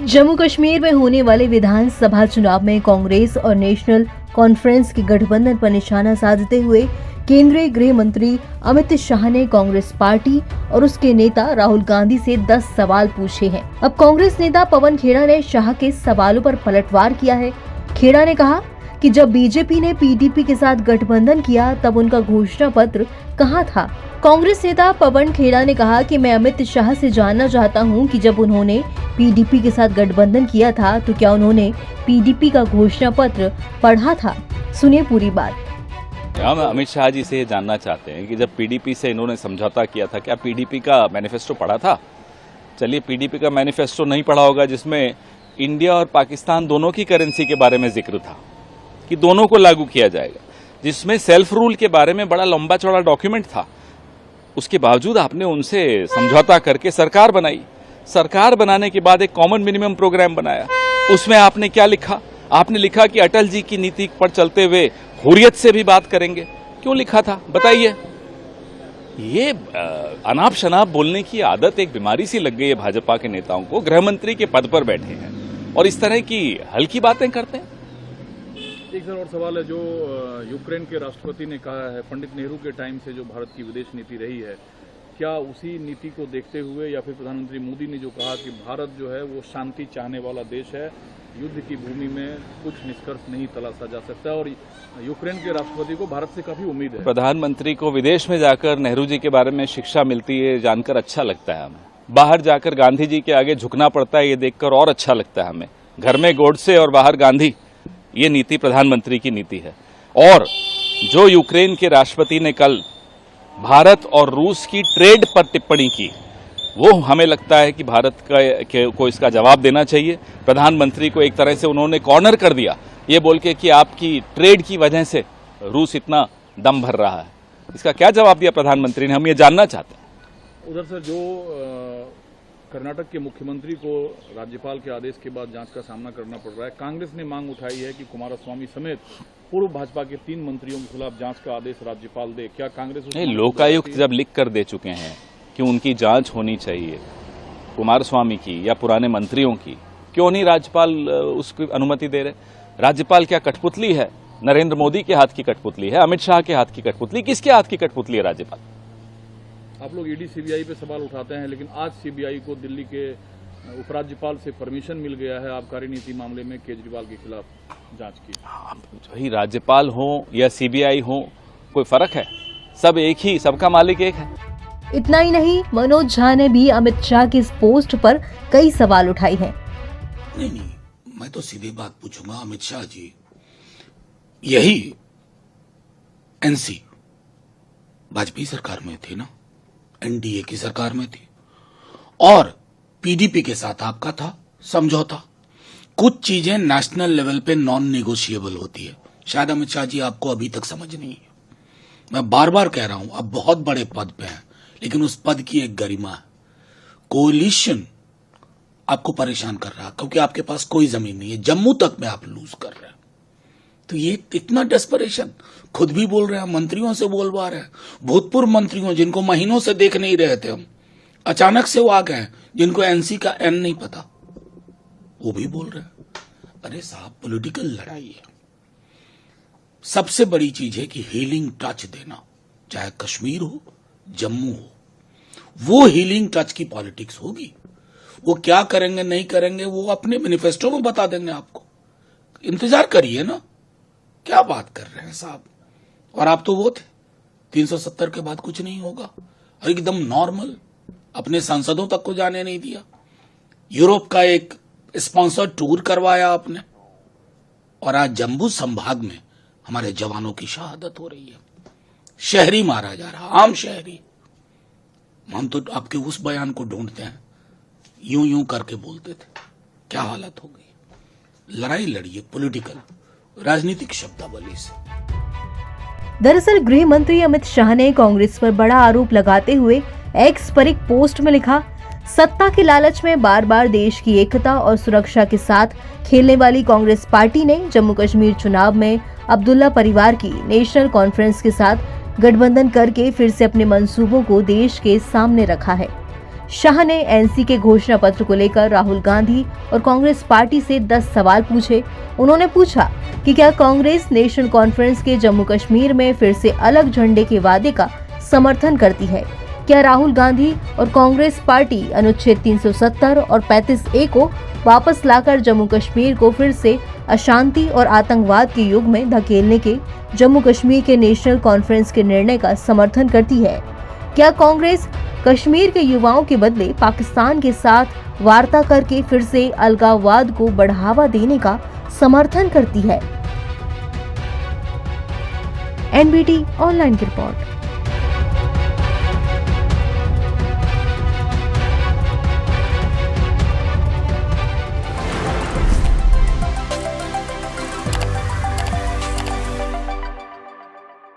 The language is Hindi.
जम्मू कश्मीर में होने वाले विधानसभा चुनाव में कांग्रेस और नेशनल कॉन्फ्रेंस के गठबंधन पर निशाना साधते हुए केंद्रीय गृह मंत्री अमित शाह ने कांग्रेस पार्टी और उसके नेता राहुल गांधी से 10 सवाल पूछे हैं। अब कांग्रेस नेता पवन खेड़ा ने शाह के सवालों पर पलटवार किया है। खेड़ा ने कहा कि जब बीजेपी ने पीडीपी के साथ गठबंधन किया तब उनका घोषणा पत्र कहाँ था। कांग्रेस नेता पवन खेड़ा ने कहा कि मैं अमित शाह से जानना चाहता हूं कि जब उन्होंने पीडीपी के साथ गठबंधन किया था तो क्या उन्होंने पीडीपी का घोषणा पत्र पढ़ा था। सुनिए पूरी बात। हम अमित शाह जी से जानना चाहते हैं कि जब पीडीपी से इन्होंने समझौता किया था क्या पीडीपी का मैनिफेस्टो पढ़ा था। चलिए पीडीपी का मैनिफेस्टो नहीं पढ़ा होगा जिसमें इंडिया और पाकिस्तान दोनों की करेंसी के बारे में जिक्र था कि दोनों को लागू किया जाएगा, जिसमें सेल्फ रूल के बारे में बड़ा लंबा चौड़ा डॉक्यूमेंट था। उसके बावजूद आपने उनसे समझौता करके सरकार बनाई। सरकार बनाने के बाद एक कॉमन मिनिमम प्रोग्राम बनाया। उसमें आपने क्या लिखा? आपने लिखा कि अटल जी की नीति पर चलते हुए हुर्रियत से भी बात करेंगे। क्यों लिखा था बताइए। ये अनाप शनाप बोलने की आदत एक बीमारी सी लग गई है भाजपा के नेताओं को। गृह मंत्री के पद पर बैठे हैं और इस तरह की हल्की बातें करते हैं। एक सर और सवाल है, जो यूक्रेन के राष्ट्रपति ने कहा है पंडित नेहरू के टाइम से जो भारत की विदेश नीति रही है, क्या उसी नीति को देखते हुए या फिर प्रधानमंत्री मोदी ने जो कहा कि भारत जो है वो शांति चाहने वाला देश है, युद्ध की भूमि में कुछ निष्कर्ष नहीं तलाशा जा सकता और यूक्रेन के राष्ट्रपति को भारत से काफी उम्मीद है। प्रधानमंत्री को विदेश में जाकर नेहरू जी के बारे में शिक्षा मिलती है जानकर अच्छा लगता है हमें। बाहर जाकर गांधी जी के आगे झुकना पड़ता है ये देखकर और अच्छा लगता है हमें। घर में गोडसे और बाहर गांधी, ये नीति प्रधानमंत्री की नीति है। और जो यूक्रेन के राष्ट्रपति ने कल भारत और रूस की ट्रेड पर टिप्पणी की, वो हमें लगता है कि भारत को इसका जवाब देना चाहिए। प्रधानमंत्री को एक तरह से उन्होंने कॉर्नर कर दिया ये बोल के कि आपकी ट्रेड की वजह से रूस इतना दम भर रहा है। इसका क्या जवाब दिया प्रधानमंत्री ने, हम ये जानना चाहते हैं। उधर से जो कर्नाटक के मुख्यमंत्री को राज्यपाल के आदेश के बाद जांच का सामना करना पड़ रहा है, कांग्रेस ने मांग उठाई है कि कुमारस्वामी समेत पूर्व भाजपा के 3 मंत्रियों के खिलाफ जांच का आदेश राज्यपाल दे। क्या कांग्रेस लोकायुक्त जब लिख कर दे चुके हैं कि उनकी जांच होनी चाहिए कुमारस्वामी की या पुराने मंत्रियों की, क्यों नहीं राज्यपाल उसकी अनुमति दे रहे? राज्यपाल क्या कठपुतली है? नरेंद्र मोदी के हाथ की कठपुतली है? अमित शाह के हाथ की कठपुतली? किसके हाथ की कठपुतली है राज्यपाल? आप लोग ईडी सीबीआई पे सवाल उठाते हैं, लेकिन आज सीबीआई को दिल्ली के उपराज्यपाल से परमिशन मिल गया है आबकारी नीति मामले में केजरीवाल के खिलाफ जांच की। वही राज्यपाल हो या सीबीआई हो, कोई फर्क है? सब एक ही, सबका मालिक एक है। इतना ही नहीं, मनोज झा ने भी अमित शाह की इस पोस्ट पर कई सवाल उठाए हैं। नहीं, मैं तो सीधी बात पूछूंगा अमित शाह जी, यही एनसी वाजपेयी सरकार में थी ना, एनडीए की सरकार में थी और पीडीपी के साथ आपका था समझौता। कुछ चीजें नेशनल लेवल पे नॉन नेगोशिएबल होती है, शायद अमित शाह जी आपको अभी तक समझ नहीं है। मैं बार बार कह रहा हूं, अब बहुत बड़े पद पे हैं लेकिन उस पद की एक गरिमा है। कोलिशन आपको परेशान कर रहा है क्योंकि आपके पास कोई जमीन नहीं है, जम्मू तक में आप लूज कर रहे हैं। तो ये इतना डेस्परेशन, खुद भी बोल रहे हैं, मंत्रियों से बोलवा रहे हैं, भूतपूर्व मंत्रियों जिनको महीनों से देख नहीं रहे थे हम, अचानक से वो आ गए, जिनको एनसी का एन नहीं पता, वो भी बोल रहे हैं। अरे साहब, पॉलिटिकल लड़ाई है। सबसे बड़ी चीज है कि हीलिंग टच देना, चाहे कश्मीर हो जम्मू हो, वो हीलिंग टच की पॉलिटिक्स होगी। वो क्या करेंगे नहीं करेंगे वो अपने मैनिफेस्टो में बता देंगे आपको। इंतजार करिए ना, क्या बात कर रहे हैं साहब। और आप तो वो थे 370 के बाद कुछ नहीं होगा, एकदम नॉर्मल, अपने सांसदों तक को जाने नहीं दिया। यूरोप का एक स्पॉन्सर टूर करवाया आपने और आज जम्मू संभाग में हमारे जवानों की शहादत हो रही है। शहरी मारा जा रहा, आम शहरी। हम तो आपके उस बयान को ढूंढते हैं, यूं यूं करके बोलते थे, क्या हालत हो गई। लड़ाई लड़िए पॉलिटिकल, राजनीतिक शब्दावली से। दरअसल गृह मंत्री अमित शाह ने कांग्रेस पर बड़ा आरोप लगाते हुए एक्स पर एक पोस्ट में लिखा, सत्ता के लालच में बार बार देश की एकता और सुरक्षा के साथ खेलने वाली कांग्रेस पार्टी ने जम्मू कश्मीर चुनाव में अब्दुल्ला परिवार की नेशनल कॉन्फ्रेंस के साथ गठबंधन करके फिर से अपने मंसूबों को देश के सामने रखा है। शाह ने एनसी के घोषणा पत्र को लेकर राहुल गांधी और कांग्रेस पार्टी से 10 सवाल पूछे। उन्होंने पूछा कि क्या कांग्रेस नेशनल कॉन्फ्रेंस के जम्मू कश्मीर में फिर से अलग झंडे के वादे का समर्थन करती है? क्या राहुल गांधी और कांग्रेस पार्टी अनुच्छेद 370 और 35A को वापस लाकर जम्मू कश्मीर को फिर से अशांति और आतंकवाद के युग में धकेलने के जम्मू कश्मीर के नेशनल कॉन्फ्रेंस के निर्णय का समर्थन करती है? क्या कांग्रेस कश्मीर के युवाओं के बदले पाकिस्तान के साथ वार्ता करके फिर से अलगाववाद को बढ़ावा देने का समर्थन करती है? एनबीटी ऑनलाइन की रिपोर्ट।